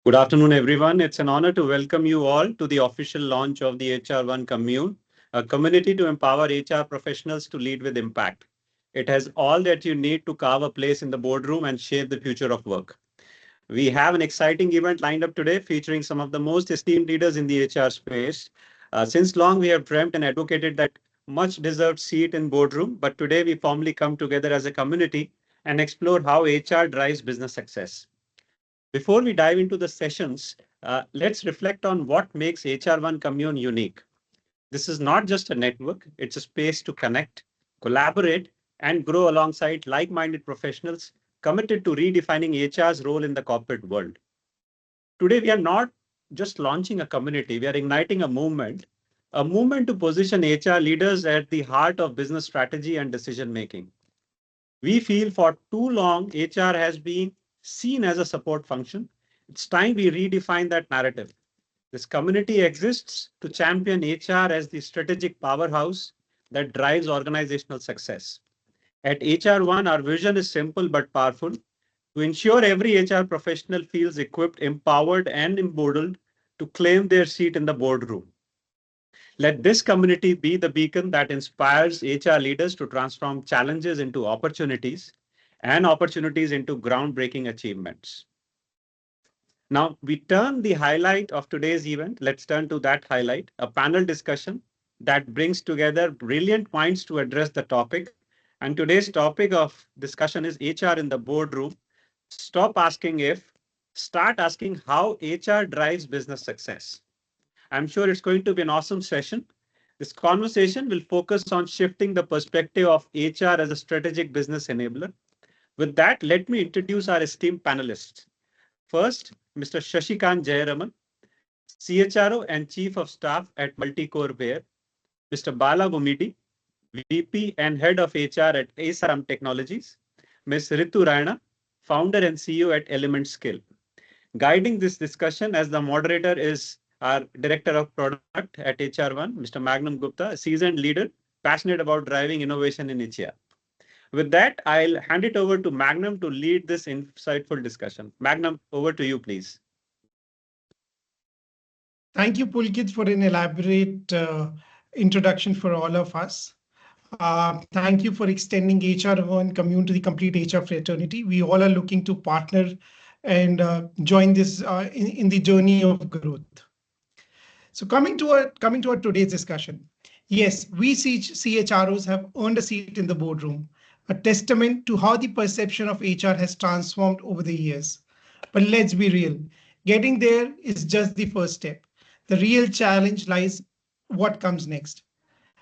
Good afternoon, everyone. It's an honor to welcome you all to the official launch of the HROne Commune, a community to empower HR professionals to lead with impact. It has all that you need to carve a place in the boardroom and shape the future of work. We have an exciting event lined up today featuring some of the most esteemed leaders in the HR space. Since long, we have dreamt and advocated that much deserved seat in boardroom, but today we formally come together as a community and explore how HR drives business success. Before we dive into the sessions, let's reflect on what makes HR1 Commune unique. This is not just a network, it's a space to connect, collaborate, and grow alongside like-minded professionals committed to redefining HR's role in the corporate world. Today, we are not just launching a community, we are igniting a movement to position HR leaders at the heart of business strategy and decision making. We feel for too long, HR has been seen as a support function. It's time we redefine that narrative. This community exists to champion HR as the strategic powerhouse that drives organizational success. At HR1, our vision is simple but powerful to ensure every HR professional feels equipped, empowered, and emboldened to claim their seat in the boardroom. Let this community be the beacon that inspires HR leaders to transform challenges into opportunities and opportunities into groundbreaking achievements. Now, we turn the highlight of today's event. Let's turn to that highlight, a panel discussion that brings together brilliant minds to address the topic. And today's topic of discussion is HR in the boardroom. Stop asking if, start asking how HR drives business success. I'm sure it's going to be an awesome session. This conversation will focus on shifting the perspective of HR as a strategic business enabler. With that, let me introduce our esteemed panelists. First, Mr. Shashikant Jayaraman, CHRO and Chief of Staff at Multicore Bear. Mr. Bala Vummidi, VP and Head of HR at HROne Technologies. Ms. Reetu Raina, Founder and CEO at Element Skill. Guiding this discussion as the moderator is our Director of Product at HR1, Mr. Magnum Gupta, a seasoned leader, passionate about driving innovation in HR. With that, I'll hand it over to Magnum to lead this insightful discussion. Magnum, over to you, please. Thank you, Pulkit, for an elaborate introduction for all of us. Thank you for extending HROne Commune to the complete HR fraternity. We all are looking to partner and join this in the journey of growth. So coming to our today's discussion, yes, we CHROs have earned a seat in the boardroom, a testament to how the perception of HR has transformed over the years. But let's be real, getting there is just the first step. The real challenge lies what comes next.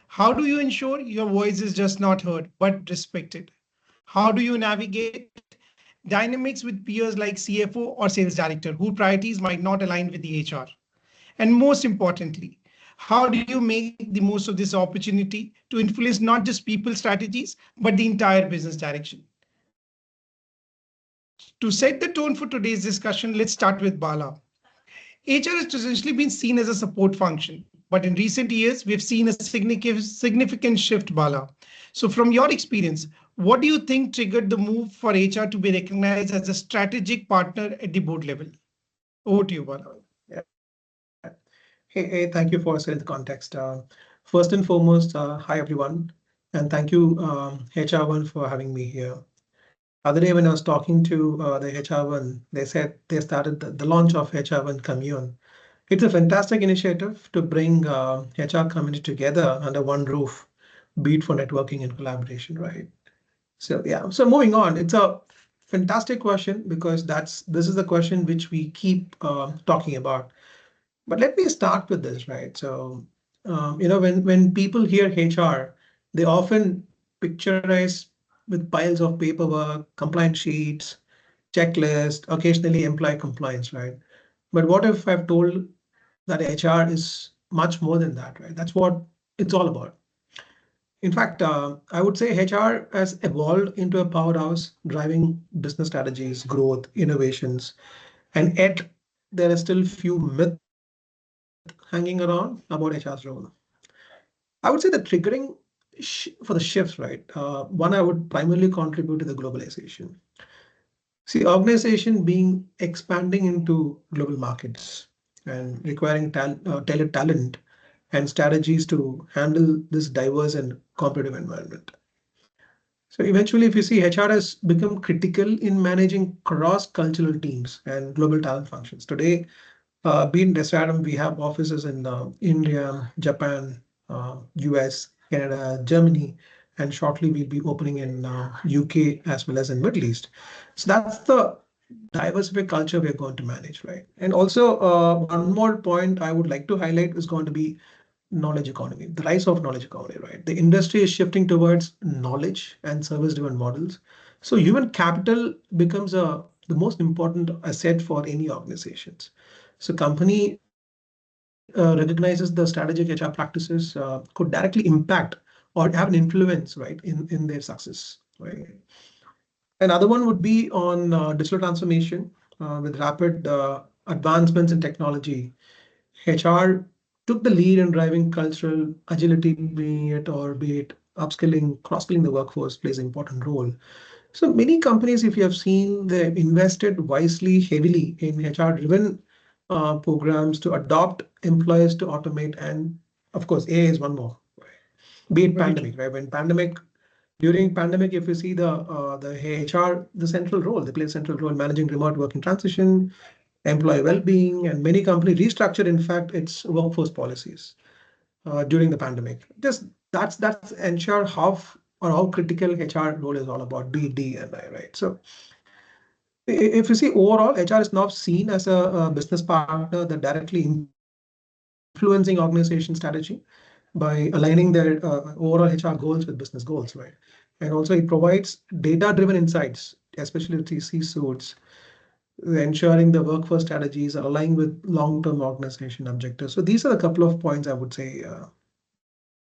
How do you ensure your voice is just not heard, but respected? How do you navigate dynamics with peers like CFO or sales director whose priorities might not align with the HR? And most importantly, how do you make the most of this opportunity to influence not just people's strategies, but the entire business direction? To set the tone for today's discussion, let's start with Bala. HR has traditionally been seen as a support function, but in recent years, we've seen a significant shift, Bala. So from your experience, what do you think triggered the move for HR to be recognized as a strategic partner at the board level? Over to you, Bala. Hey, thank you for setting the context. First and foremost, hi everyone, and thank you HR1 for having me here. Other day when I was talking to the HR1, they said they started the launch of HR1 Commune. It's a fantastic initiative to bring HR community together under one roof, be it for networking and collaboration, right? So yeah, so moving on, it's a fantastic question because this is the question which we keep talking about. But let me start with this, right? So, when people hear HR, they often picturize with piles of paperwork, compliance sheets, checklist, occasionally employee compliance, right? But what if I've told that HR is much more than that, right? That's what it's all about. In fact, I would say HR has evolved into a powerhouse driving business strategies, growth, innovations, and yet there are still few myths hanging around about HR's role. I would say the triggering for the shifts, right? One, I would primarily contribute to the globalization. See, organization being expanding into global markets and requiring tailored talent and strategies to handle this diverse and competitive environment. So eventually, if you see, HR has become critical in managing cross-cultural teams and global talent functions. Today, being Desradam, we have offices in India, Japan, US, Canada, Germany, and shortly we'll be opening in UK as well as in Middle East. So that's the diversified culture we're going to manage, right? And also, one more point I would like to highlight is going to be knowledge economy, the rise of knowledge economy, right? The industry is shifting towards knowledge and service-driven models. So human capital becomes the most important asset for any organizations. So company recognizes the strategic HR practices could directly impact or have an influence, right, in their success, right? Another one would be on digital transformation with rapid advancements in technology. HR took the lead in driving cultural agility, be it upskilling, cross-skilling the workforce plays an important role. So many companies, if you have seen, they've invested wisely, heavily in HR-driven programs to adopt employees to automate, and of course, AI is one more. Be it Very true. pandemic, right? During pandemic, if you see the HR, the central role, they play a central role in managing remote working transition, employee well-being, and many companies restructured, in fact, its workforce policies during the pandemic. Just that's ensure how critical HR role is all about, B, D, and I, right? So if you see overall, HR is now seen as a business partner that directly influencing organization strategy by aligning their overall HR goals with business goals, right? And also it provides data-driven insights, especially to C-suits, ensuring the workforce strategies are aligned with long-term organization objectives. So these are a couple of points I would say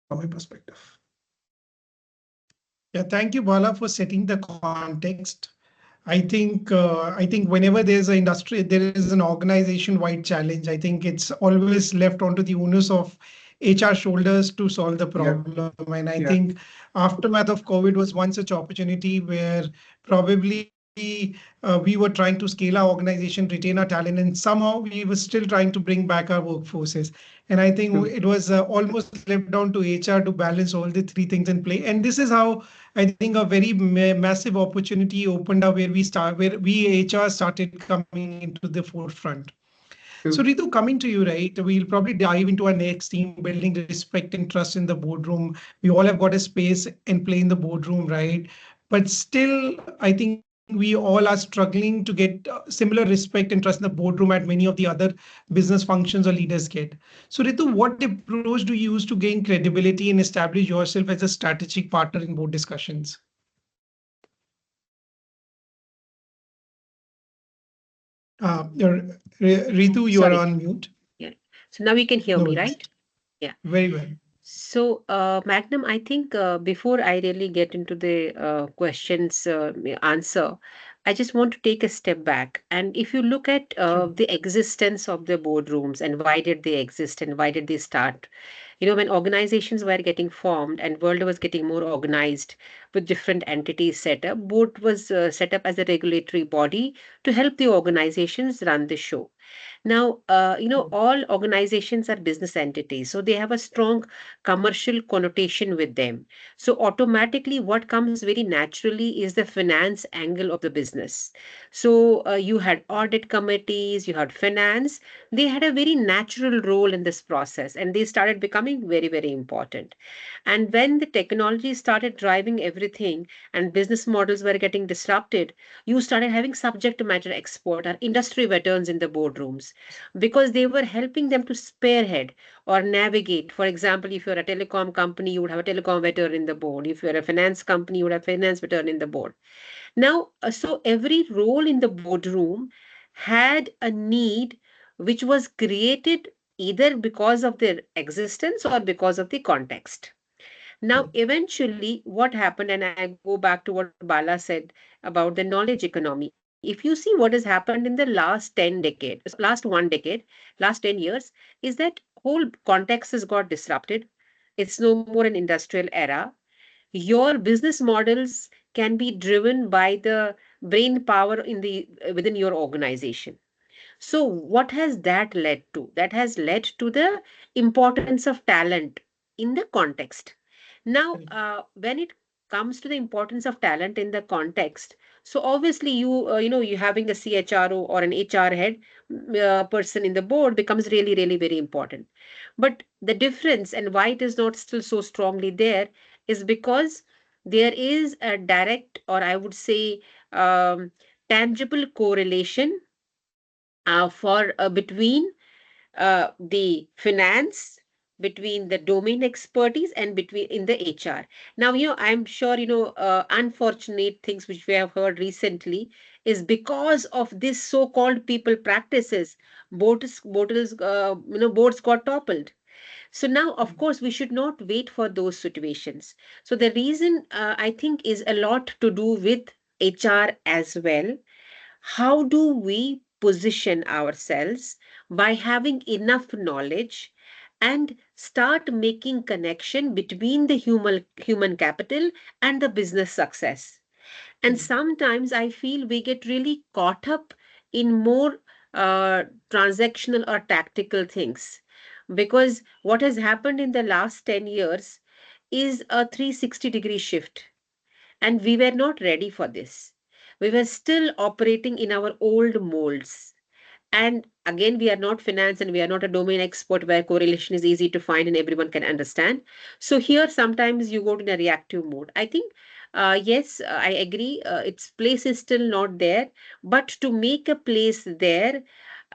from my perspective. Yeah, thank you, Bala, for setting the context. I think whenever there's an industry, there is an organization-wide challenge. I think it's always left onto the onus of HR shoulders to solve the Yeah, problem. And I yeah, think aftermath of COVID was one such opportunity where probably we were trying to scale our organization, retain our talent, and somehow we were still trying to bring back our workforces. And I think true. it was almost left down to HR to balance all the three things in play. And this is how I think a very massive opportunity opened up where we HR started coming into the forefront. So Ritu, True. coming to you, right? We'll probably dive into our next theme, building respect and trust in the boardroom. We all have got a space and play in the boardroom, right? But still, I think we all are struggling to get similar respect and trust in the boardroom at many of the other business functions or leaders get. So Ritu, what approach do you use to gain credibility and establish yourself as a strategic partner in board discussions? Ritu, you are Sorry. on mute. Yeah. So now you can hear No me, worries. right? Yeah. Very well. So, Magnum, I think before I really get into the questions answer, I just want to take a step back. And if you look at Sure. the existence of the boardrooms and why did they exist and why did they start? You know, when organizations were getting formed and world was getting more organized with different entities set up, board was set up as a regulatory body to help the organizations run the show. Now, all organizations are business entities, so they have a strong commercial connotation with them. So, automatically, what comes very naturally is the finance angle of the business. So, you had audit committees, you had finance, they had a very natural role in this process, and they started becoming very, very important. And when the technology started driving everything and business models were getting disrupted, you started having subject matter expert or industry veterans in the boardrooms because they were helping them to spearhead or navigate. For example, if you're a telecom company, you would have a telecom veteran in the board. If you're a finance company, you would have a finance veteran in the board. Now, so every role in the boardroom had a need which was created either because of their existence or because of the context. Now, eventually, what happened, and I go back to what Bala said about the knowledge economy. If you see what has happened in the last 10 decades, last one decade, last 10 years, is that whole context has got disrupted. It's no more an industrial era. Your business models can be driven by the brain power within your organization. So what has that led to? That has led to the importance of talent in the context. Now, when it comes to the importance of talent in the context, so obviously you having a CHRO or an HR head person in the board becomes really, really very important. But the difference and why it is not still so strongly there is because there is a direct, or I would say, tangible correlation for between the finance, between the domain expertise, and between in the HR. Now, I'm sure, unfortunate things which we have heard recently is because of this so-called people practices, boards got toppled. So now, of course, we should not wait for those situations. So the reason, I think, is a lot to do with HR as well. How do we position ourselves by having enough knowledge and start making connection between the human capital and the business success? And sometimes I feel we get really caught up in more transactional or tactical things, because what has happened in the last 10 years is a 360-degree shift, and we were not ready for this. We were still operating in our old molds. And again, we are not finance and we are not a domain expert where correlation is easy to find and everyone can understand. So here, sometimes you go to a reactive mode. I think, yes, I agree. Its place is still not there. But to make a place there,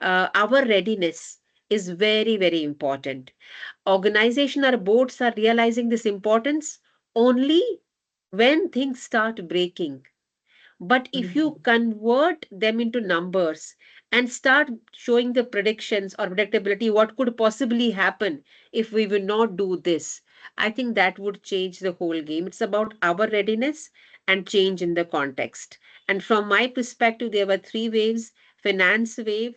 our readiness is very, very important. Organization or boards are realizing this importance only when things start breaking. But if you convert them into numbers and start showing the predictions or predictability, what could possibly happen if we will not do this, I think that would change the whole game. It's about our readiness and change in the context. And from my perspective, there were three waves: finance wave,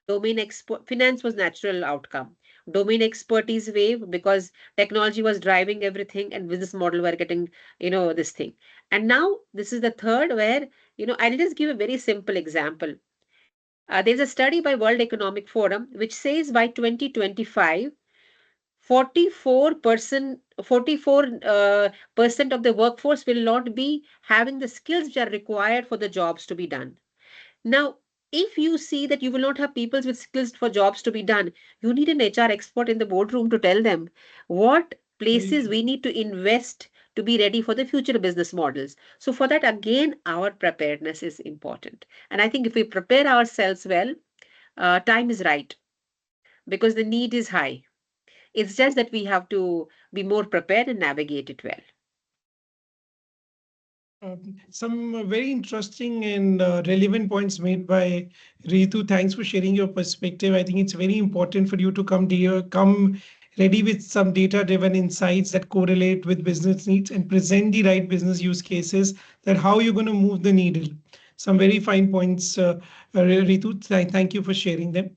domain expert, finance was natural outcome, domain expertise wave because technology was driving everything and business model were getting, this thing. And now this is the third where, I'll just give a very simple example. There's a study by World Economic Forum which says by 2025, 44% of the workforce will not be having the skills which are required for the jobs to be done. Now, if you see that you will not have people with skills for jobs to be done, you need an HR expert in the boardroom to tell them what places we need to invest to be ready for the future business models. So, for that, again, our preparedness is important. And I think if we prepare ourselves well, time is right because the need is high. It's just that we have to be more prepared and navigate it well. Some very interesting and relevant points made by Ritu. Thanks for sharing your perspective. I think it's very important for you to come ready with some data-driven insights that correlate with business needs and present the right business use cases that how you're going to move the needle. Some very fine points, Ritu. Thank you for sharing them.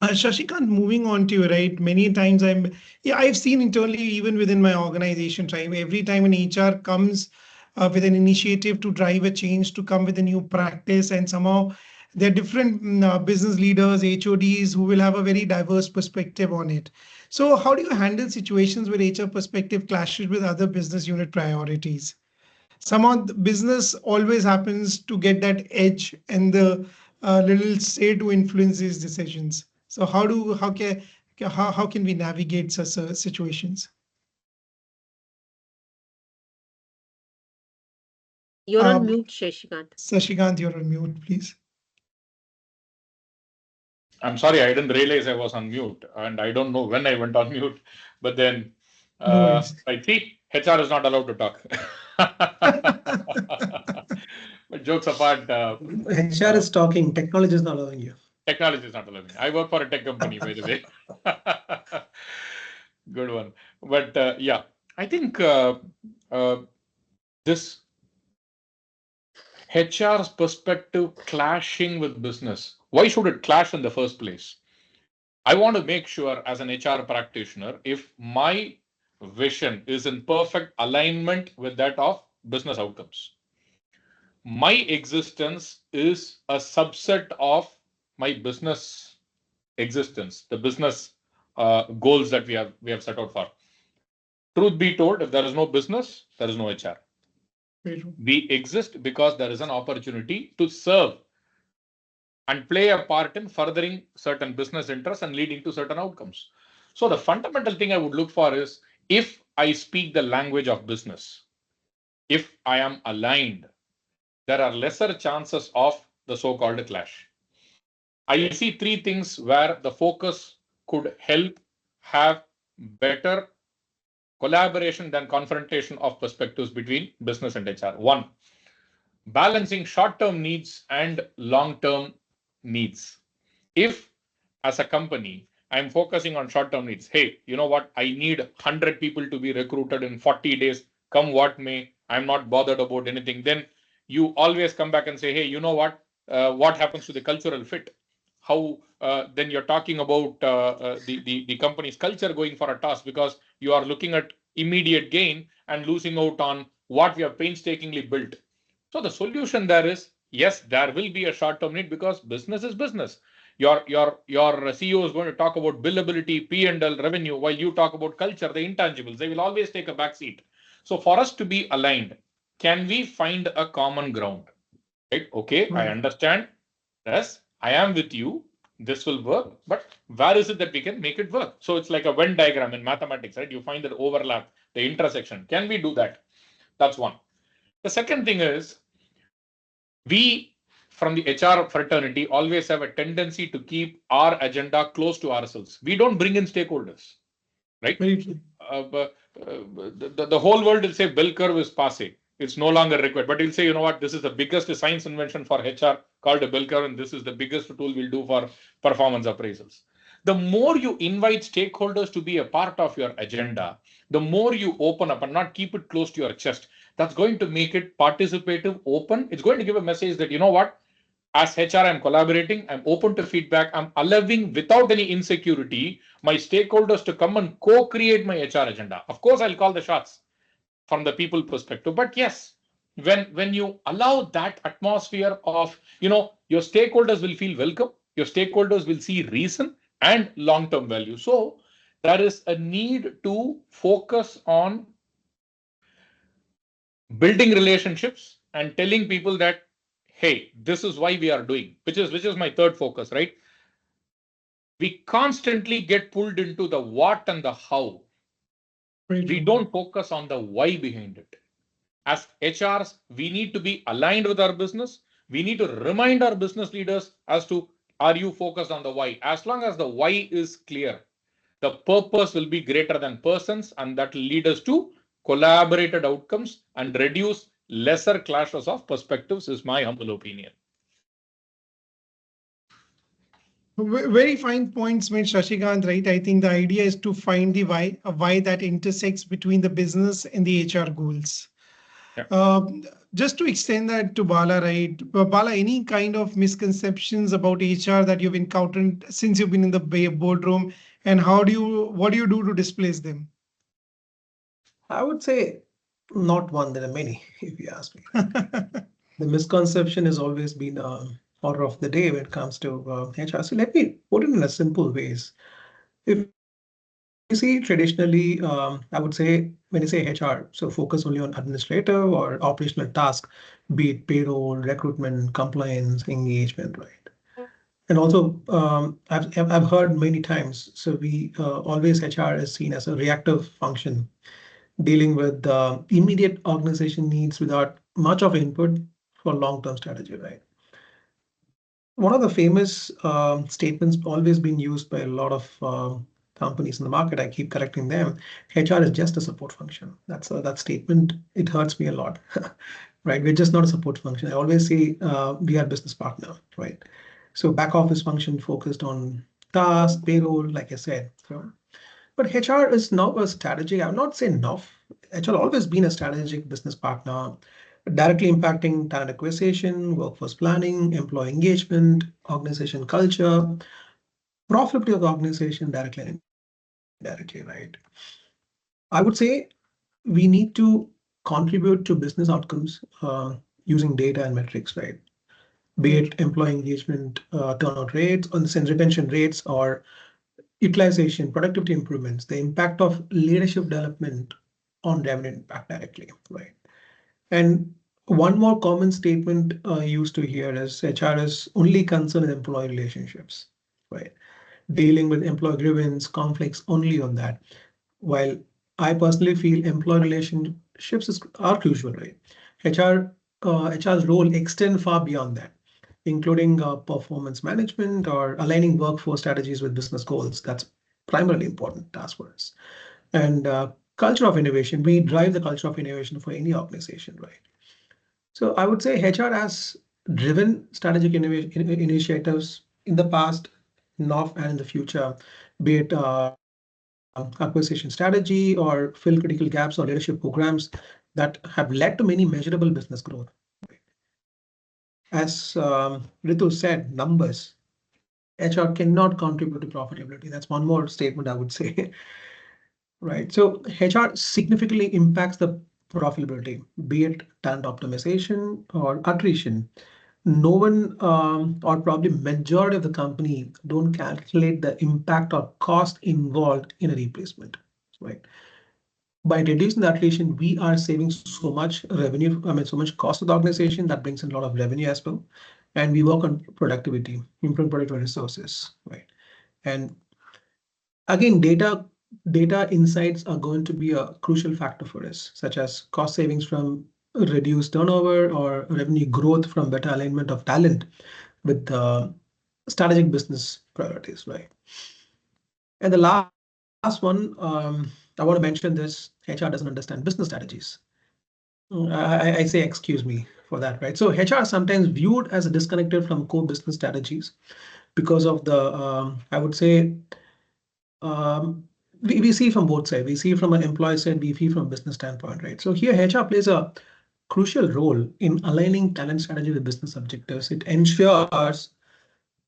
Shashikant, moving on to you, right? Many times I've seen internally, even within my organization, time every time an HR comes with an initiative to drive a change, to come with a new practice, and somehow there are different business leaders, HODs, who will have a very diverse perspective on it. So, how do you handle situations where HR perspective clashes with other business unit priorities? Somehow the business always happens to get that edge and the little say to influence these decisions. So how can we navigate such situations? You're on mute, Shashikant. Sashikant, you're on mute, please. I'm sorry, I didn't realize I was on mute, and I don't know when I went on mute. But then, No worries. I see HR is not allowed to talk. But jokes apart, HR is talking. Technology is not allowing you. technology is not allowing. I work for a tech company, by the way. Good one. But yeah, I think this HR's perspective clashing with business. Why should it clash in the first place? I want to make sure as an HR practitioner, if my vision is in perfect alignment with that of business outcomes. my existence is a subset of my business existence, the business goals that we have set out for. Truth be told, if there is no business, there is no HR. We exist because there is an opportunity to serve and play a part in furthering certain business interests and leading to certain outcomes. So the fundamental thing I would look for is, if I speak the language of business, if I am aligned, there are lesser chances of the so-called clash. I see three things where the focus could help have better collaboration than confrontation of perspectives between business and HR. One, balancing short-term needs and long-term needs. If, as a company, I'm focusing on short-term needs, hey, you know what? I need 100 people to be recruited in 40 days, come what may, I'm not bothered about anything. Then you always come back and say, hey, you know what happens to the cultural fit? How then you're talking about the company's culture going for a toss because you are looking at immediate gain and losing out on what we have painstakingly built. So the solution there is, yes, there will be a short-term need because business is business. Your CEO is going to talk about billability, P&L, revenue, while you talk about culture, the intangibles. They will always take a back seat. So for us to be aligned, can we find a common ground? Right? Okay, I understand. Yes, I am with you. This will work. But where is it that we can make it work? So it's like a Venn diagram in mathematics, right? You find that overlap, the intersection. Can we do that? That's one. The second thing is, we from the HR fraternity always have a tendency to keep our agenda close to ourselves. We don't bring in stakeholders, right? The whole world will say bell curve is passé. It's no longer required. But he'll say, you know what, this is the biggest science invention for HR called a bell curve, and this is the biggest tool we'll do for performance appraisals. The more you invite stakeholders to be a part of your agenda, the more you open up and not keep it close to your chest. That's going to make it participative, open. It's going to give a message that, you know what, as HR, I'm collaborating, I'm open to feedback, I'm allowing without any insecurity my stakeholders to come and co-create my HR agenda. Of course, I'll call the shots from the people perspective. But yes, when you allow that atmosphere of, your stakeholders will feel welcome, your stakeholders will see reason and long-term value. So there is a need to focus on building relationships and telling people that, hey, this is why we are doing, which is my third focus, right? We constantly get pulled into the what and the how. We don't focus on the why behind it. As HRs, we need to be aligned with our business. We need to remind our business leaders as to, are you focused on the why? As long as the why is clear, the purpose will be greater than persons, and that will lead us to collaborated outcomes and reduce lesser clashes of perspectives, is my humble opinion. Very fine points made, Shashikant, right? I think the idea is to find the why, a why that intersects between the business and the HR goals. Yeah. Just to extend that to Bala, right? Bala, any kind of misconceptions about HR that you've encountered since you've been in the boardroom, and what do you do to displace them? I would say not one, there are many, if you ask me. The misconception has always been order of the day when it comes to HR. So let me put it in a simple ways. If you see traditionally, I would say when you say HR, so focus only on administrative or operational tasks, be it payroll, recruitment, compliance, engagement, right? And also, I've heard many times, so we always HR is seen as a reactive function, dealing with immediate organization needs without much of input for long-term strategy, right? One of the famous statements always been used by a lot of companies in the market, I keep correcting them, HR is just a support function. That statement, it hurts me a lot, right? We're just not a support function. I always say we are business partner, right? So back office function focused on task, payroll, like I said. So, but HR is now a strategic, I would not say enough. HR always been a strategic business partner, directly impacting talent acquisition, workforce planning, employee engagement, organization culture, profitability of the organization directly and indirectly, right? I would say we need to contribute to business outcomes using data and metrics, right? Be it employee engagement, turnout rates, on the sense retention rates, or utilization, productivity improvements, the impact of leadership development on revenue impact directly, right? And one more common statement used to hear is HR is only concerned with employee relationships, right? Dealing with employee grievance, conflicts only on that. While I personally feel employee relationships are crucial, right? HR's role extend far beyond that, including performance management or aligning workforce strategies with business goals. That's primarily important task for us. And culture of innovation, we drive the culture of innovation for any organization, right? So I would say HR has driven strategic initiatives in the past, now and in the future, be it acquisition strategy or fill critical gaps or leadership programs that have led to many measurable business growth. As Ritu said, numbers, HR cannot contribute to profitability. That's one more statement I would say. Right. So HR significantly impacts the profitability, be it talent optimization or attrition. No one, or probably majority of the company, don't calculate the impact or cost involved in a replacement, right? By reducing the attrition, we are saving so much revenue, so much cost to the organization that brings in a lot of revenue as well. And we work on productivity, improve productivity resources, right? And again, data insights are going to be a crucial factor for us, such as cost savings from reduced turnover or revenue growth from better alignment of talent with strategic business priorities, right? And the last one, I want to mention this: HR doesn't understand business strategies. I say excuse me for that, right? So HR is sometimes viewed as disconnected from core business strategies because of the, I would say, we see from both sides. We see from an employee side, we see from a business standpoint, right? So here HR plays a crucial role in aligning talent strategy with business objectives. It ensures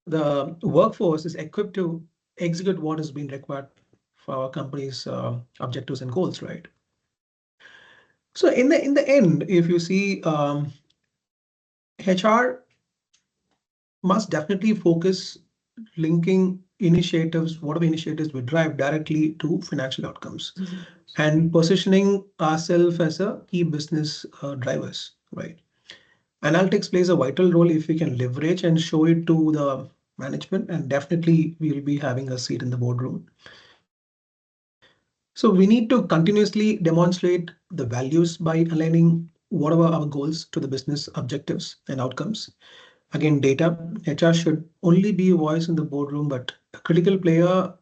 the workforce is equipped to execute what is being required for our company's objectives and goals, right? So in the end, if you see, HR must definitely focus linking initiatives, whatever initiatives we drive directly to financial outcomes, and positioning ourselves as a key business drivers, right? Analytics plays a vital role if we can leverage and show it to the management, and definitely we'll be having a seat in the boardroom. So we need to continuously demonstrate the values by aligning whatever our goals to the business objectives and outcomes. Again, data, HR should only be a voice in the boardroom, but a critical player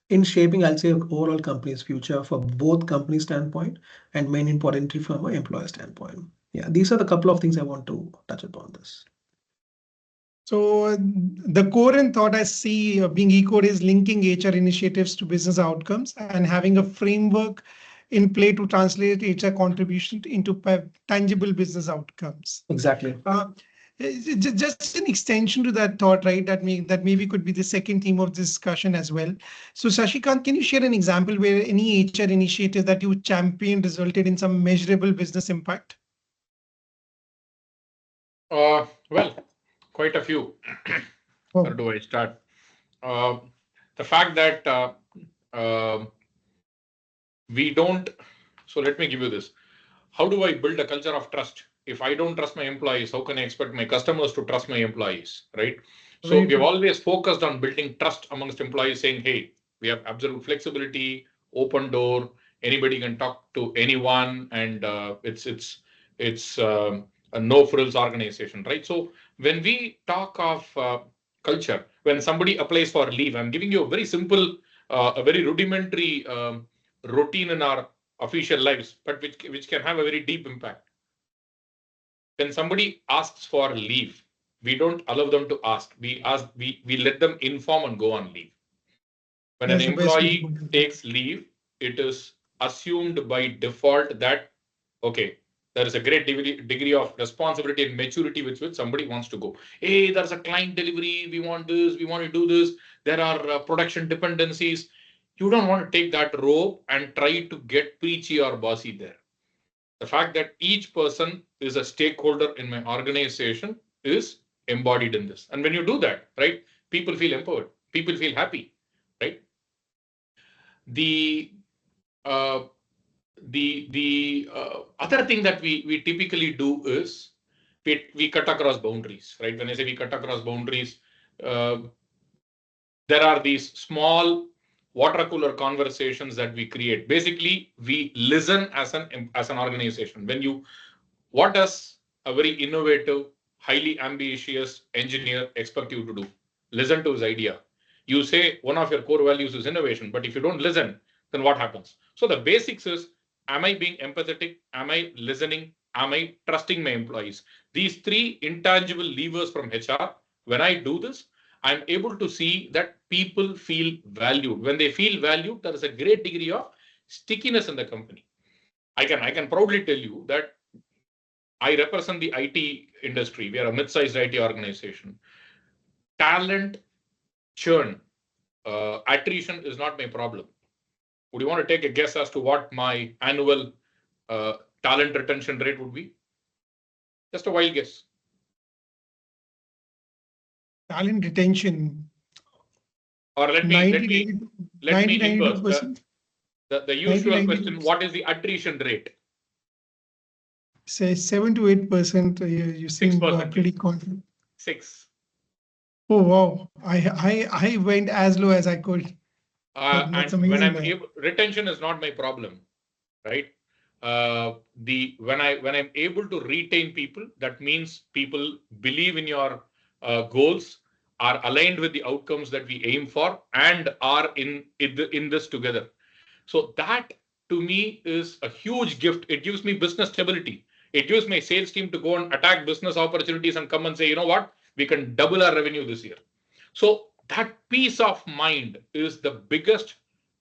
in shaping, I'll say, overall company's future for both company standpoint and main importantly from an employer standpoint. Yeah, these are the couple of things I want to touch upon this. So the core and thought I see being echoed is linking HR initiatives to business outcomes and having a framework in play to translate HR contribution into tangible business outcomes. Exactly. Just an extension to that thought, right? That maybe could be the second theme of this discussion as well. So Shashikant, can you share an example where any HR initiative that you championed resulted in some measurable business impact? Well, quite a few. Where do I start? The fact that we don't. So let me give you this. How do I build a culture of trust? If I don't trust my employees, how can I expect my customers to trust my employees, right? So we have always focused on building trust amongst employees, saying, hey, we have absolute flexibility, open door, anybody can talk to anyone, and it's a no frills organization, right? So when we talk of culture, when somebody applies for leave, I'm giving you a very simple, a very rudimentary routine in our official lives, but which can have a very deep impact. When somebody asks for leave, we don't allow them to ask. We let them inform and go on leave. When an employee takes leave, it is assumed by default that, okay, there is a great degree of responsibility and maturity with which somebody wants to go. Hey, there's a client delivery. We want this. We want to do this. There are production dependencies. You don't want to take that rope and try to get preachy or bossy there. The fact that each person is a stakeholder in my organization is embodied in this. And when you do that, right, people feel empowered, people feel happy, right? The uh, other thing that we typically do is we cut across boundaries, right? When I say we cut across boundaries, uh, there are these small water cooler conversations that we create. Basically, we listen as an organization. What does a very innovative, highly ambitious engineer expect you to do? Listen to his idea. You say one of your core values is innovation, but if you don't listen, then what happens? So the basics is, am I being empathetic? Am I listening? Am I trusting my employees? These three intangible levers from HR, when I do this, I'm able to see that people feel valued. When they feel valued, there is a great degree of stickiness in the company. I can proudly tell you that I represent the IT industry. We are a mid-sized IT organization. Talent churn, attrition is not my problem. Would you want to take a guess as to what my annual talent retention rate would be? Just a wild guess. Talent retention. Or let me inverse 92%. the usual question. 90-92%. What is the attrition rate? Say 7 to 8%. You seem 6%. pretty confident. 6. Oh wow! I went as low as I could. That's And when amazing. retention is not my problem, right? When I'm able to retain people, that means people believe in your goals, are aligned with the outcomes that we aim for, and are in this together. So that to me is a huge gift. It gives me business stability. It gives my sales team to go and attack business opportunities and come and say, you know what, we can double our revenue this year. So that peace of mind is the biggest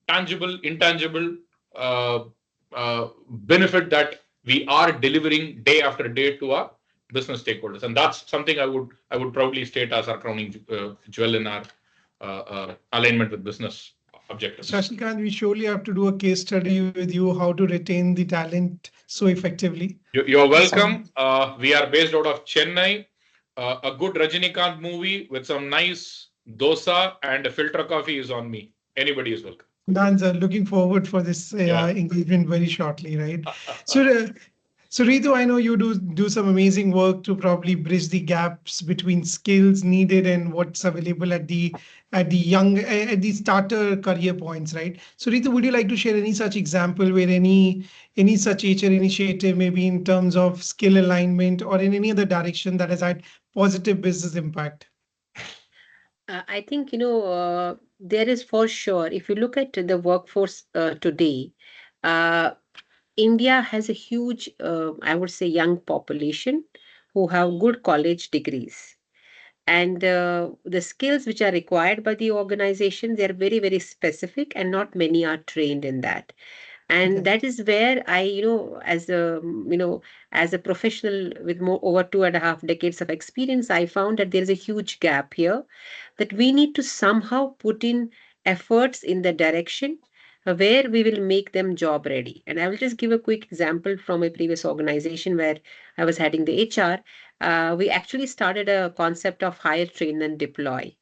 tangible, intangible benefit that we are delivering day after day to our business stakeholders, and that's something I would proudly state as our crowning jewel in our alignment with business objectives. Shashikant, we surely have to do a case study with you how to retain the talent so effectively. You're welcome. We are based out of Chennai. A good Rajinikanth movie with some nice dosa and a filter coffee is on me. Anybody is welcome. Dan's looking forward for this engagement very shortly, right? So Reetu, I know you do some amazing work to probably bridge the gaps between skills needed and what's available at the starter career points, right? So Reetu, would you like to share any such example where any such HR initiative, maybe in terms of skill alignment or in any other direction that has had positive business impact? I think, there is for sure, if you look at the workforce today, India has a huge, I would say, young population who have good college degrees. And the skills which are required by the organization, they're very, very specific, and not many are trained in that. And that is where I, as a professional with more over 2.5 decades of experience, I found that there is a huge gap here, that we need to somehow put in efforts in the direction where we will make them job ready. And I will just give a quick example from a previous organization where I was heading the HR. We actually started a concept of hire, train, and deploy.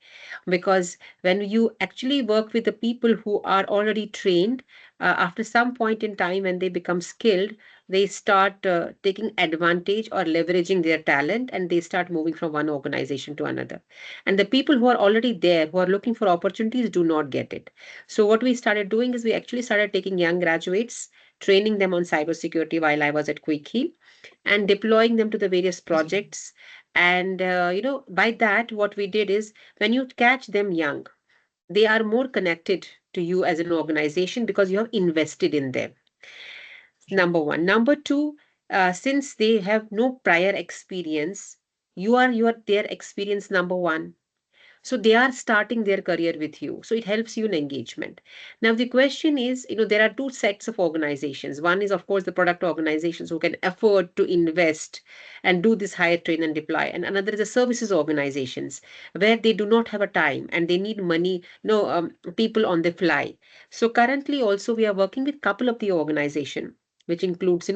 Because when you actually work with the people who are already trained, after some point in time when they become skilled, they start taking advantage or leveraging their talent, and they start moving from one organization to another. And the people who are already there, who are looking for opportunities, do not get it. So what we started doing is we actually started taking young graduates, training them on cybersecurity while I was at Quick Heal, and deploying them to the various projects. And by that, what we did is, when you catch them young, they are more connected to you as an organization because you have invested in them. Number one. Number two, since they have no prior experience, you are their experience number one. So they are starting their career with you. So it helps you in engagement. Now, the question is, there are two sets of organizations. One is, of course, the product organizations who can afford to invest and do this hire, train, and deploy. And another is the services organizations where they do not have a time and they need money, people on the fly. So currently also we are working with a couple of the organization which includes,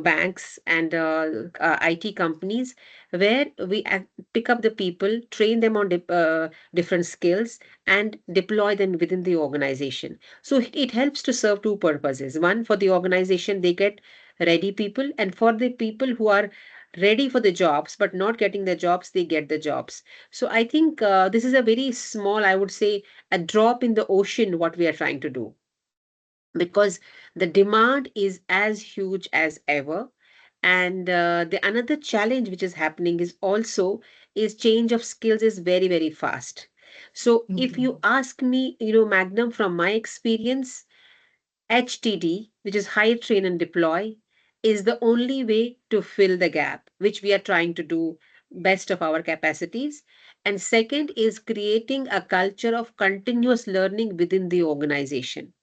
banks and IT companies, where we pick up the people, train them on different skills, and deploy them within the organization. So it helps to serve two purposes. One, for the organization, they get ready people, and for the people who are ready for the jobs but not getting the jobs, they get the jobs. So I think this is a very small, I would say, a drop in the ocean what we are trying to do, because the demand is as huge as ever. And the another challenge which is happening is also is change of skills is very, very fast. So if Okay. you ask me, Magnum, from my experience, HTD, which is hire, train, and deploy, is the only way to fill the gap, which we are trying to do best of our capacities. And second is creating a culture of continuous learning within the organization.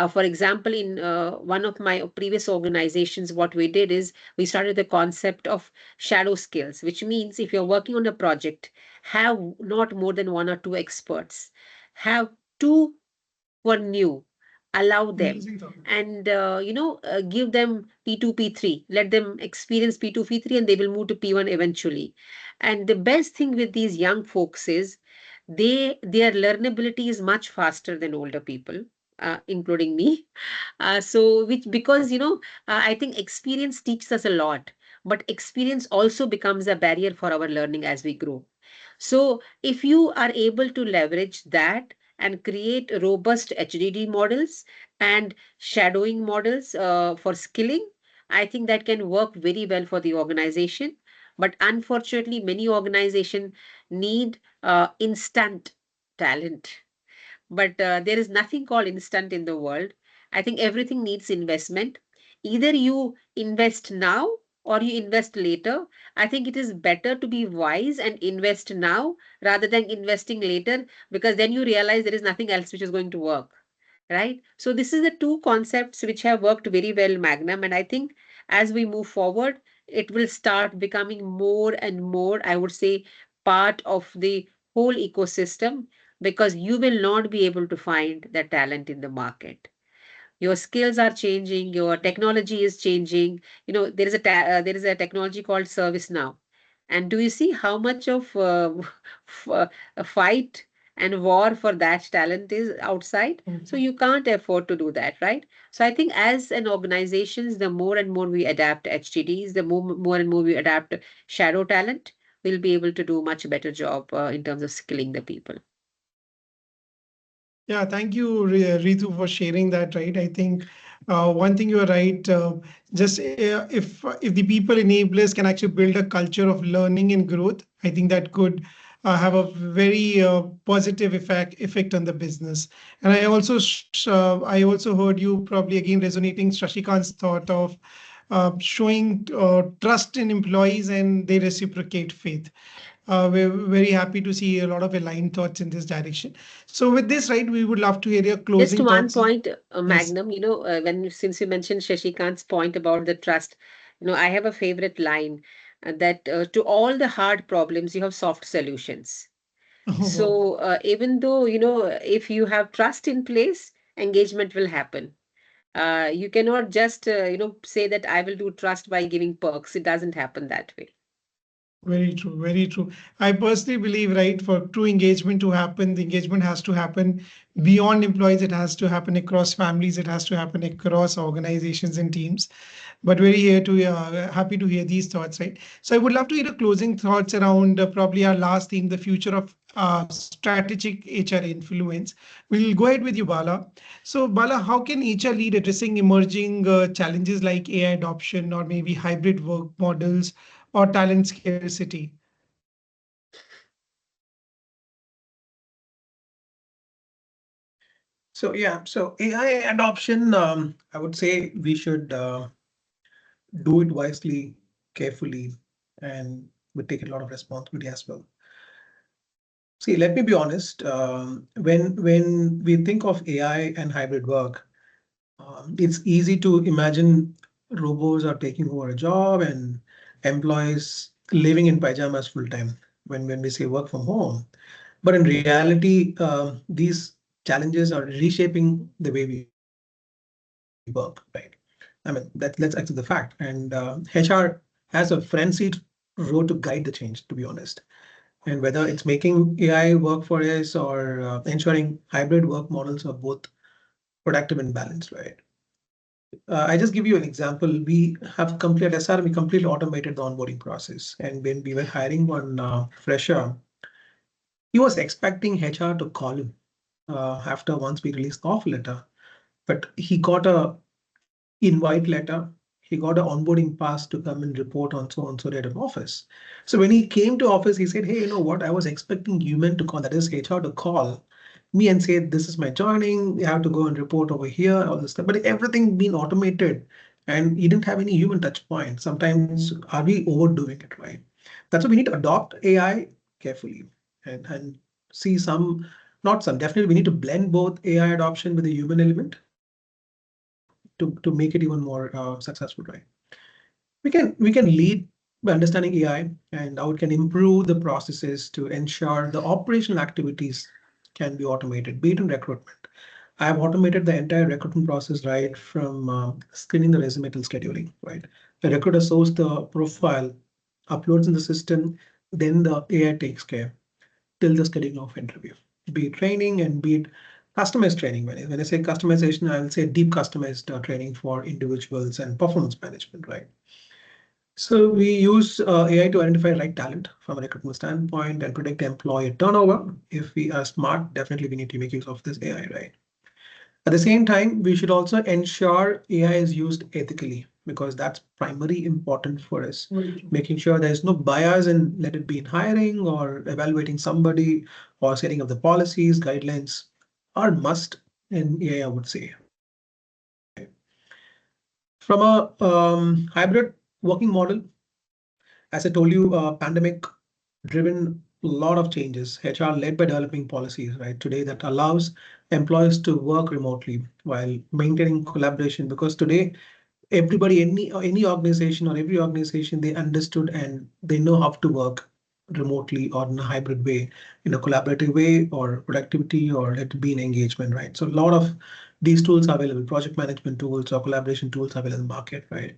For example, in one of my previous organizations, what we did is we started the concept of shadow skills, which means if you're working on a project, have not more than one or two experts, have two were new, allow them, Amazing topic. and give them P2, P3, let them experience P2, P3, and they will move to P1 eventually. And the best thing with these young folks is their learnability is much faster than older people, including me. So which, because I think experience teaches us a lot, but experience also becomes a barrier for our learning as we grow. So if you are able to leverage that and create robust HDD models and shadowing models for skilling, I think that can work very well for the organization. But unfortunately, many organizations need instant talent, but there is nothing called instant in the world. I think everything needs investment. Either you invest now or you invest later. I think it is better to be wise and invest now rather than investing later, because then you realize there is nothing else which is going to work. Right? So this is the two concepts which have worked very well, Magnum. And I think as we move forward, it will start becoming more and more, I would say, part of the whole ecosystem, because you will not be able to find the talent in the market. Your skills are changing, your technology is changing. There is a technology called service now, and do you see how much of a fight and war for that talent is outside? So Mhm. you can't afford to do that, right? So I think as an organizations, the more and more we adapt HTDs, the more and more we adapt shadow talent, we'll be able to do much better job in terms of skilling the people. Yeah, thank you, Ritu, for sharing that. Right, I think one thing you're right. Just if the people enablers can actually build a culture of learning and growth, I think that could have a very positive effect on the business. And I also heard you probably again resonating Shashikant's thought of showing trust in employees and they reciprocate faith. We're very happy to see a lot of aligned thoughts in this direction. So with this, right, we would love to hear your Just closing one thoughts. point, Yes. Magnum, since you mentioned Shashikant's point about the trust, I have a favorite line that to all the hard problems, you have soft solutions. Oh, wow. So even though, if you have trust in place, engagement will happen. You cannot just, say that I will do trust by giving perks. It doesn't happen that way. Very true, very true. I personally believe, right, for true engagement to happen, the engagement has to happen beyond employees. It has to happen across families. It has to happen across organizations and teams. But very here to happy to hear these thoughts, right? So I would love to hear the closing thoughts around probably our last theme, the future of strategic HR influence. We'll go ahead with you, Bala. So Bala, how can HR lead addressing emerging challenges like AI adoption or maybe hybrid work models or talent scarcity? So yeah, so AI adoption, I would say we should do it wisely, carefully, and we take a lot of responsibility as well. See, let me be honest. When we think of AI and hybrid work, it's easy to imagine robots are taking over a job and employees living in pajamas full time when we say work from home. But in reality, these challenges are reshaping the way we work, right? I mean, let's accept the fact. And HR has a front seat row to guide the change, to be honest. And whether it's making AI work for us or ensuring hybrid work models are both productive and balanced, right? I just give you an example. We have complete SR, we completely automated the onboarding process. And when we were hiring one fresher, he was expecting HR to call him after once we released the offer letter, but he got a invite letter. He got an onboarding pass to come and report on so date of office. So when he came to office, he said, "Hey, you know what? I was expecting human to call, that is HR, to call me and say, this is my joining. You have to go and report over here, all this stuff." But everything been automated, and you didn't have any human touch point. Sometimes are we overdoing it, right? That's why we need to adopt AI carefully and see some, not some. Definitely, we need to blend both AI adoption with the human element to make it even more successful, right? We can lead by understanding AI and how it can improve the processes to ensure the operational activities can be automated, be it in recruitment. I have automated the entire recruitment process right from screening the resume till scheduling, right? The recruiter sources the profile, uploads in the system, then the AI takes care till the scheduling of interview, be it training and be it customized training. When I say customization, I will say deep customized training for individuals and performance management, right? So we use AI to identify right talent from a recruitment standpoint and predict employee turnover. If we are smart, definitely we need to make use of this AI, right? At the same time, we should also ensure AI is used ethically because that's primary important for us. Making sure there's no bias and let it be in hiring or evaluating somebody or setting up the policies, guidelines are must in AI, I would say, right? From a hybrid working model, as I told you, pandemic driven a lot of changes. HR led by developing policies, right, today that allows employees to work remotely while maintaining collaboration. Because today, everybody, any organization or every organization, they understood and they know how to work remotely or in a hybrid way, in a collaborative way, or productivity, or let it be an engagement, right? So a lot of these tools are available, project management tools or collaboration tools are available in the market, right?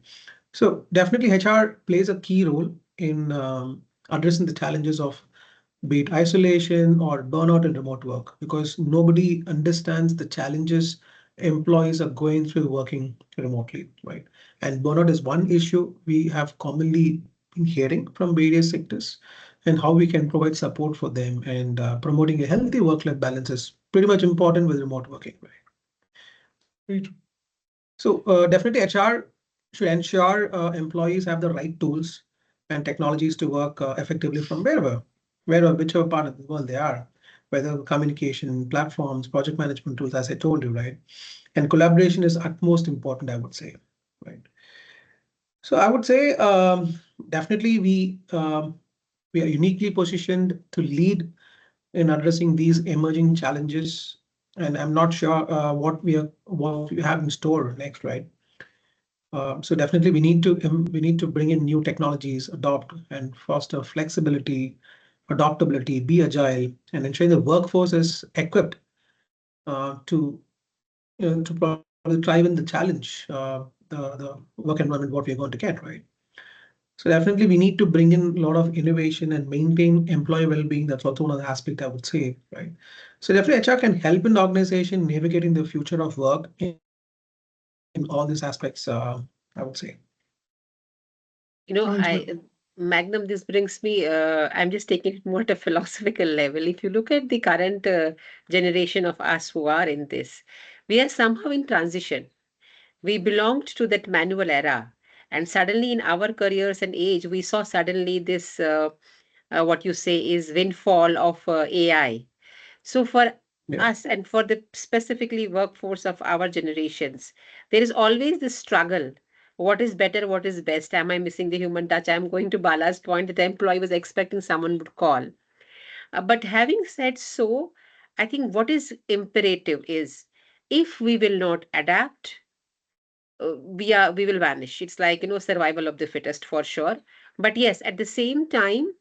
So definitely HR plays a key role in addressing the challenges of be it isolation or burnout in remote work, because nobody understands the challenges employees are going through working remotely, right? And burnout is one issue we have commonly been hearing from various sectors, and how we can provide support for them and promoting a healthy work-life balance is pretty much important with remote working, right? Right. So definitely HR should ensure employees have the right tools and technologies to work effectively from whichever part of the world they are, whether communication platforms, project management tools, as I told you, right? And collaboration is utmost important, I would say, right? So I would say definitely we are uniquely positioned to lead in addressing these emerging challenges. And I'm not sure what we have in store next, right? So definitely we need to bring in new technologies, adopt and foster flexibility, adaptability, be agile, and ensure the workforce is equipped to to probably thrive in the challenge, the work environment what we're going to get, right? So definitely we need to bring in a lot of innovation and maintain employee well-being. That's also one of the aspects I would say, right? So definitely HR can help in the organization navigating the future of work in all these aspects, I would say. You know, Sounds good. Magnum, this brings me, I'm just taking it more at a philosophical level. If you look at the current generation of us who are in this, we are somehow in transition. We belonged to that manual era. And suddenly, in our careers and age, we saw suddenly this, what you say is windfall of AI. So for Yeah. us and for the specifically workforce of our generations, there is always this struggle. What is better? What is best? Am I missing the human touch? I'm going to Bala's point that the employee was expecting someone would call. But having said so, I think what is imperative is if we will not adapt, we will vanish. It's like, survival of the fittest for sure. But yes, at the same time,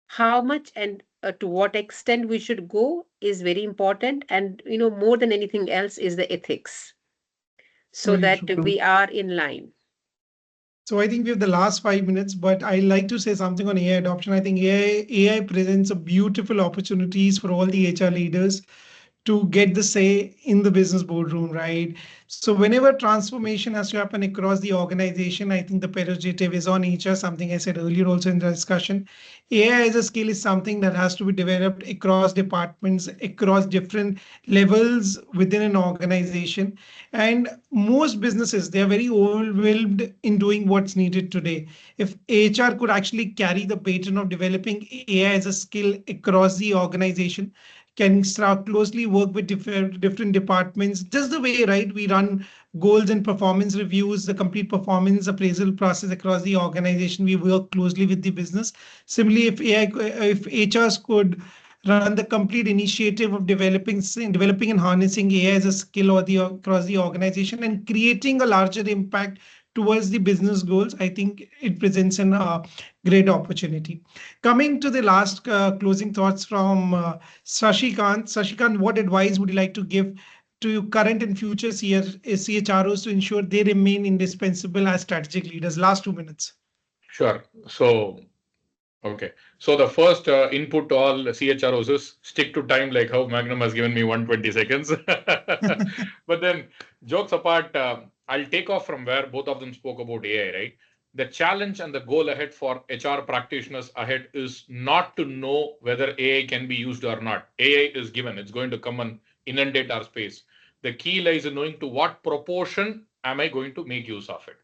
how much and to what extent we should go is very important, and more than anything else is the ethics. so Very that true. we are in line. So I think we have the last 5 minutes, but I like to say something on AI adoption. I think AI presents a beautiful opportunities for all the HR leaders to get the say in the business boardroom, right? So whenever transformation has to happen across the organization, I think the prerogative is on HR, something I said earlier also in the discussion. AI as a skill is something that has to be developed across departments, across different levels within an organization. And most businesses, they are very overwhelmed in doing what's needed today. If HR could actually carry the baton of developing AI as a skill across the organization, can start closely work with different departments, just the way, right, we run goals and performance reviews, the complete performance appraisal process across the organization, we work closely with the business. Similarly, if HRs could run the complete initiative of developing and harnessing AI as a skill or the across the organization and creating a larger impact towards the business goals, I think it presents an great opportunity. Coming to the last closing thoughts from Shashikant. Shashikant, what advice would you like to give to current and future CHROs to ensure they remain indispensable as strategic leaders? Last 2 minutes. Sure. So, okay. So the first input to all CHROs is stick to time, like how Magnum has given me 120 seconds. But then, jokes apart, I'll take off from where both of them spoke about AI, right? The challenge and the goal ahead for HR practitioners ahead is not to know whether AI can be used or not. AI is given, it's going to come and inundate our space. The key lies in knowing to what proportion am I going to make use of it.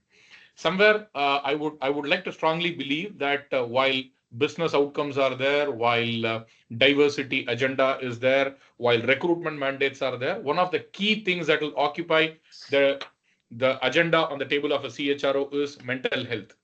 Somewhere, I would like to strongly believe that while business outcomes are there, while diversity agenda is there, while recruitment mandates are there, one of the key things that will occupy the agenda on the table of a CHRO is mental health.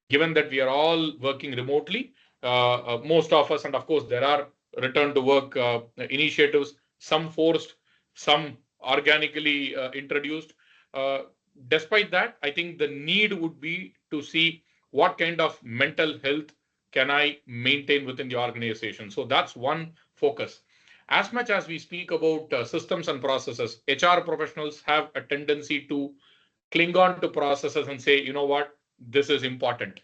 Given that we are all working remotely, most of us, and of course there are return to work initiatives, some forced, some organically introduced. Uh, Despite that, I think the need would be to see what kind of mental health can I maintain within the organization. So that's one focus. As much as we speak about systems and processes, HR professionals have a tendency to cling on to processes and say, you know what, this is important.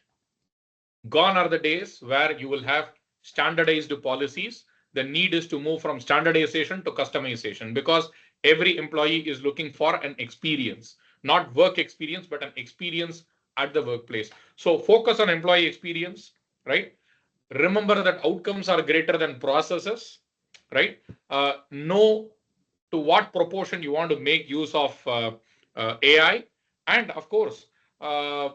Gone are the days where you will have standardized policies. The need is to move from standardization to customization because every employee is looking for an experience, not work experience, but an experience at the workplace. So focus on employee experience, right? Remember that outcomes are greater than processes, right? Know to what proportion you want to make use of AI, and of course, uh,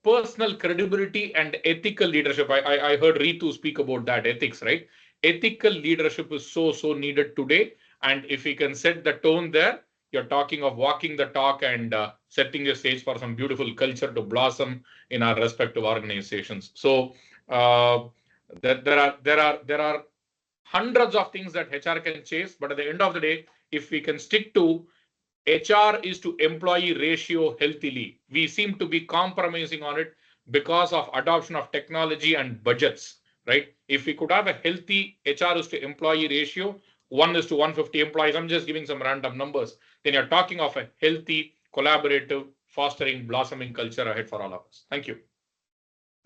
personal credibility and ethical leadership. I heard Reetu speak about that ethics, right? Ethical leadership is so needed today. And if we can set the tone there, you're talking of walking the talk and setting the stage for some beautiful culture to blossom in our respective organizations. So uh, there are hundreds of things that HR can chase, but at the end of the day, if we can stick to HR is to employee ratio healthily. We seem to be compromising on it because of adoption of technology and budgets, right? If we could have a healthy HR is to employee ratio, 1 is to 150 employees, I'm just giving some random numbers, then you're talking of a healthy, collaborative, fostering, blossoming culture ahead for all of us. Thank you.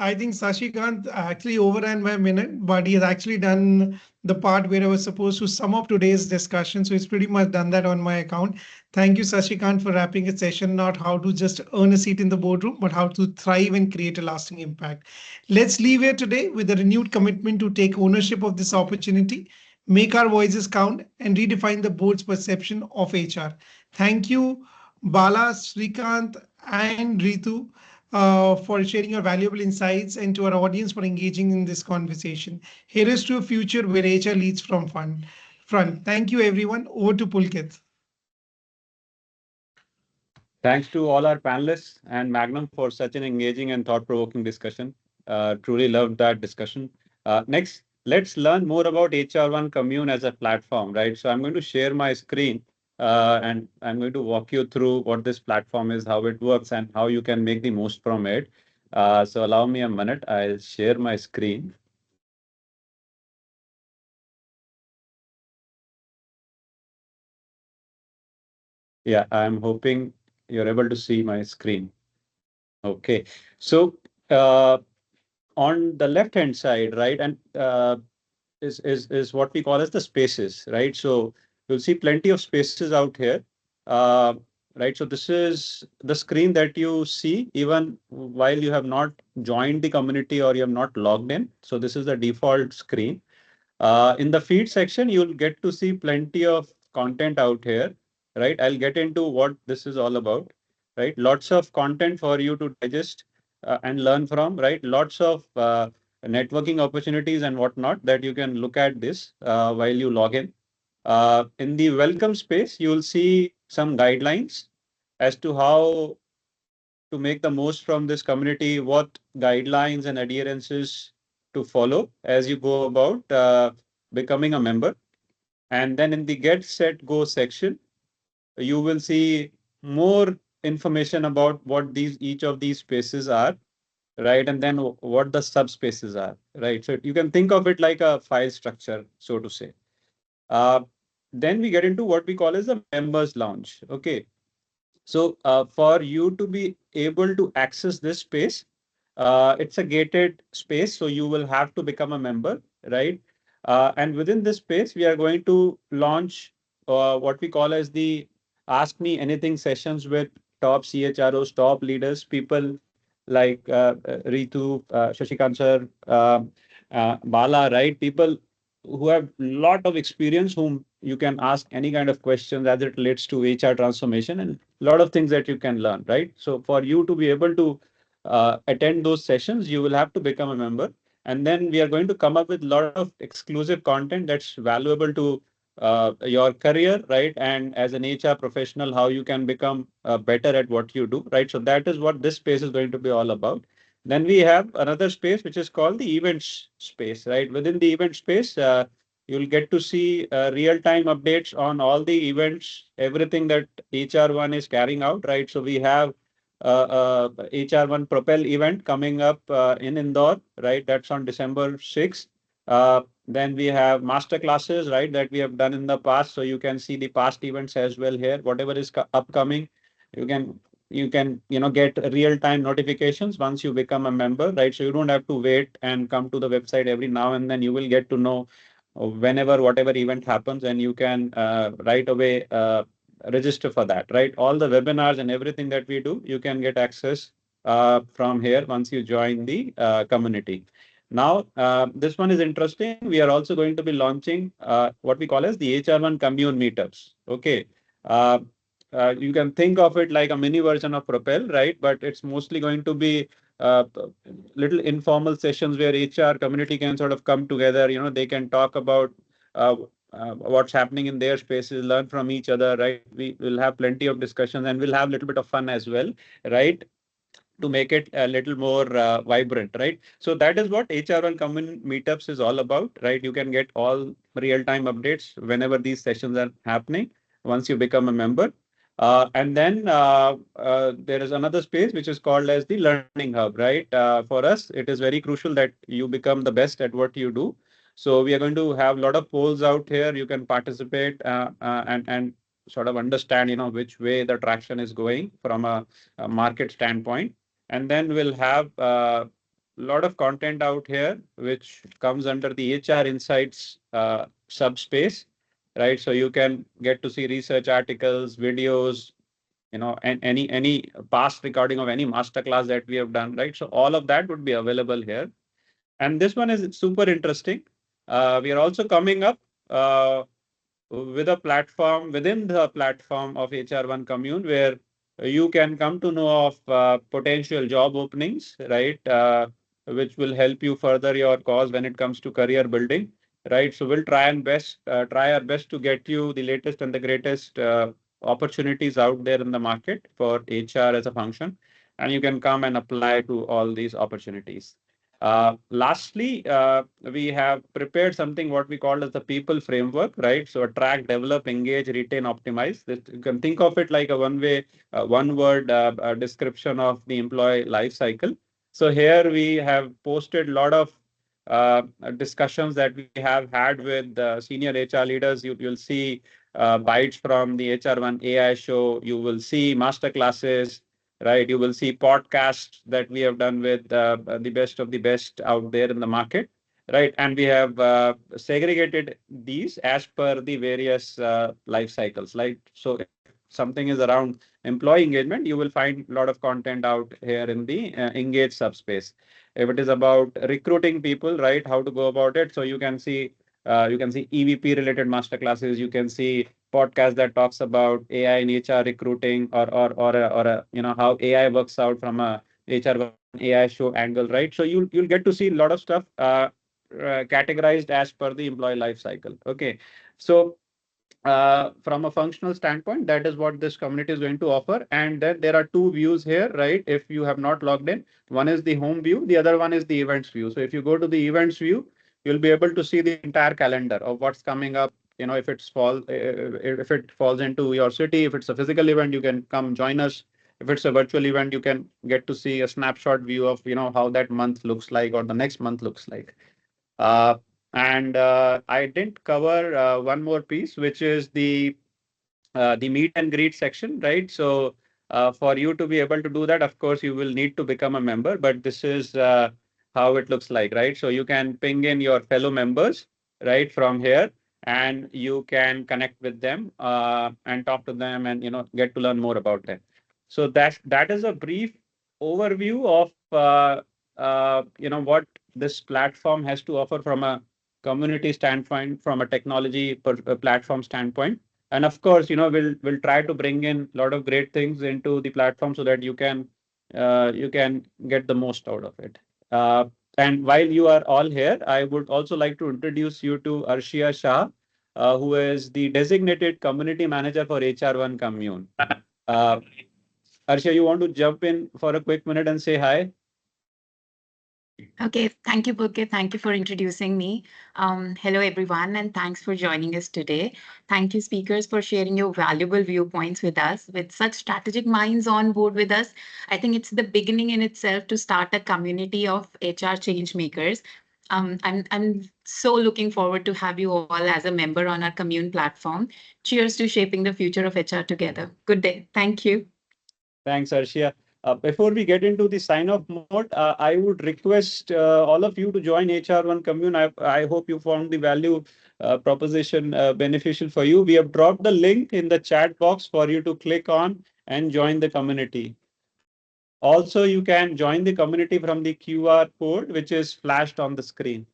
I think Sashikant actually overran my minute, but he has actually done the part where I was supposed to sum up today's discussion. So he's pretty much done that on my account. Thank you, Sashikant, for wrapping a session, not how to just earn a seat in the boardroom, but how to thrive and create a lasting impact. Let's leave here today with a renewed commitment to take ownership of this opportunity, make our voices count, and redefine the board's perception of HR. Thank you, Bala, Srikant, and Ritu for sharing your valuable insights and to our audience for engaging in this conversation. Here is to a future where HR leads from front. Thank you, everyone. Over to Pulkit. Thanks to all our panelists and Magnum for such an engaging and thought-provoking discussion. Truly loved that discussion. Next, let's learn more about HROne Commune as a platform, right? So I'm going to share my screen and I'm going to walk you through what this platform is, how it works, and how you can make the most from it. So allow me a minute. I'll share my screen. Yeah, I'm hoping you're able to see my screen. Okay. So on the left hand side, right, and is what we call as the spaces, right? So you'll see plenty of spaces out here. Uh, right. So this is the screen that you see even while you have not joined the community or you have not logged in. So this is the default screen. In the feed section, you'll get to see plenty of content out here, right? I'll get into what this is all about, right? Lots of content for you to digest and learn from, right? Lots of networking opportunities and whatnot that you can look at this while you log in. In the welcome space, you'll see some guidelines as to how to make the most from this community, what guidelines and adherences to follow as you go about becoming a member. And then in the get set go section, you will see more information about what these each of these spaces are, right? And then what the subspaces are, right? So you can think of it like a file structure, so to say. Uh, then we get into what we call as the members lounge. Okay. So for you to be able to access this space, it's a gated space, so you will have to become a member, right? And within this space, we are going to launch what we call as the Ask Me Anything sessions with top CHROs, top leaders, people like Reetu, Shashikant sir, Bala, right? People who have lot of experience, whom you can ask any kind of questions as it relates to HR transformation and a lot of things that you can learn, right? So for you to be able to attend those sessions, you will have to become a member. And then we are going to come up with a lot of exclusive content that's valuable to your career, right? And as an HR professional, how you can become better at what you do, right? So that is what this space is going to be all about. Then we have another space which is called the events space, right? Within the event space, you'll get to see real-time updates on all the events, everything that HROne is carrying out, right? So we have HROne Propel event coming up in Indore, right? That's on December 6th. Then we have master classes, right, that we have done in the past. So you can see the past events as well here. Whatever is upcoming, you can get real-time notifications once you become a member, right? So you don't have to wait and come to the website every now and then. You will get to know whenever whatever event happens, and you can right away register for that, right? All the webinars and everything that we do, you can get access from here once you join the community. Now, this one is interesting. We are also going to be launching what we call as the HROne Commune meetups. Okay. Uh, you can think of it like a mini version of Propel, right? But it's mostly going to be little informal sessions where HR community can sort of come together. They can talk about what's happening in their spaces, learn from each other, right? We will have plenty of discussions and we'll have a little bit of fun as well, right? To make it a little more vibrant, right? So that is what HROne Commune meetups is all about, right? You can get all real-time updates whenever these sessions are happening once you become a member. And then there is another space which is called as the Learning Hub, right? For us, it is very crucial that you become the best at what you do. So we are going to have a lot of polls out here. You can participate and sort of understand, which way the traction is going from a market standpoint. And then we'll have a lot of content out here, which comes under the HR Insights subspace, right? So you can get to see research articles, videos, and any past recording of any masterclass that we have done, right? So all of that would be available here. And this one is super interesting. We are also coming up with a platform within the platform of HROne Commune where you can come to know of potential job openings, right? Which will help you further your cause when it comes to career building, right? So we'll try our best to get you the latest and the greatest opportunities out there in the market for HR as a function, and you can come and apply to all these opportunities. Lastly, we have prepared something what we call as the people framework, right? So attract, develop, engage, retain, optimize. You can think of it like a one-word description of the employee life cycle. So here we have posted a lot of discussions that we have had with senior HR leaders. You'll see bites from the HR1 AI show. You will see master classes, right? You will see podcasts that we have done with the best of the best out there in the market, right? And we have segregated these as per the various life cycles. Like, so if something is around employee engagement, you will find a lot of content out here in the engage subspace. If it is about recruiting people, right, how to go about it, so you can see EVP related masterclasses. You can see podcast that talks about AI in HR recruiting, or how AI works out from a HR1 AI show angle, right? So you'll get to see a lot of stuff categorized as per the employee life cycle. Okay, so from a functional standpoint, that is what this community is going to offer. And then there are two views here, right? If you have not logged in, one is the home view, the other one is the events view. So if you go to the events view, you'll be able to see the entire calendar of what's coming up. If it falls into your city, if it's a physical event, you can come join us. If it's a virtual event, you can get to see a snapshot view of how that month looks like or the next month looks like. Uh, and I didn't cover one more piece, which is the meet and greet section, right? So for you to be able to do that, of course, you will need to become a member, but this is how it looks like, right? So you can ping in your fellow members, right, from here, and you can connect with them and talk to them and, get to learn more about them. So that is a brief overview of, what this platform has to offer from a community standpoint, from a technology platform standpoint. And of course, we'll try to bring in a lot of great things into the platform so that you can get the most out of it. Uh, and while you are all here, I would also like to introduce you to Arshia Shah, who is the designated community manager for HR1 Commune. Uh, Arshia, you want to jump in for a quick minute and say hi? Okay, thank you, Pulkit. Thank you for introducing me. Hello, everyone, and thanks for joining us today. Thank you, speakers, for sharing your valuable viewpoints with us. With such strategic minds on board with us, I think it's the beginning in itself to start a community of HR change makers. I'm so looking forward to have you all as a member on our commune platform. Cheers to shaping the future of HR together. Good day. Thank you. Thanks, Arshia. Before we get into the sign-off mode, I would request all of you to join HR1 Commune. I hope you found the value proposition beneficial for you. We have dropped the link in the chat box for you to click on and join the community. Also, you can join the community from the QR code, which is flashed on the screen.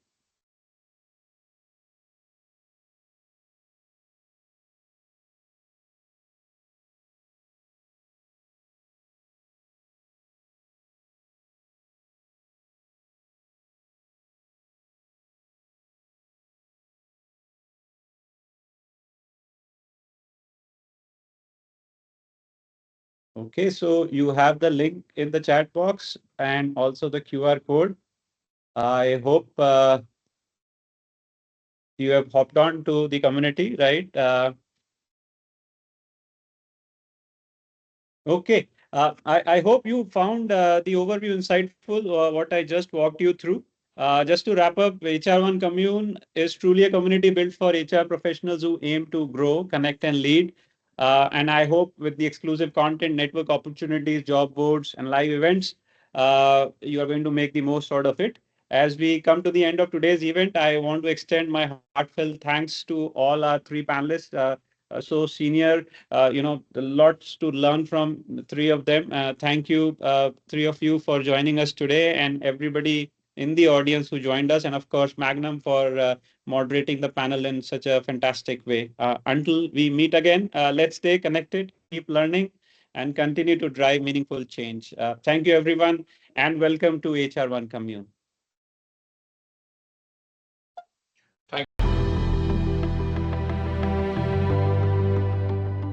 Okay, so you have the link in the chat box and also the QR code. I hope you have hopped on to the community, right? Okay. I hope you found the overview insightful, what I just walked you through. Just to wrap up, HR1 Commune is truly a community built for HR professionals who aim to grow, connect, and lead. And I hope with the exclusive content, network opportunities, job boards, and live events, you are going to make the most out of it. As we come to the end of today's event, I want to extend my heartfelt thanks to all our three panelists, so senior, lots to learn from the three of them. Thank you, three of you, for joining us today, and everybody in the audience who joined us, and of course, Magnum for moderating the panel in such a fantastic way. Until we meet again, let's stay connected, keep learning, and continue to drive meaningful change. Thank you, everyone, and welcome to HR1 Commune. Thank